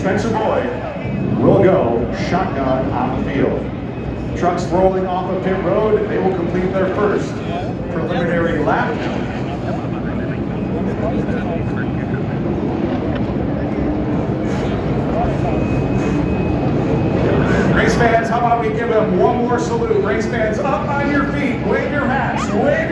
Spencer Boyd will go shotgun on the field. Trucks rolling off of pit road, they will complete their first preliminary lap. Race fans, how about we give them one more salute? Race fans, up on your feet, wave your hats, wave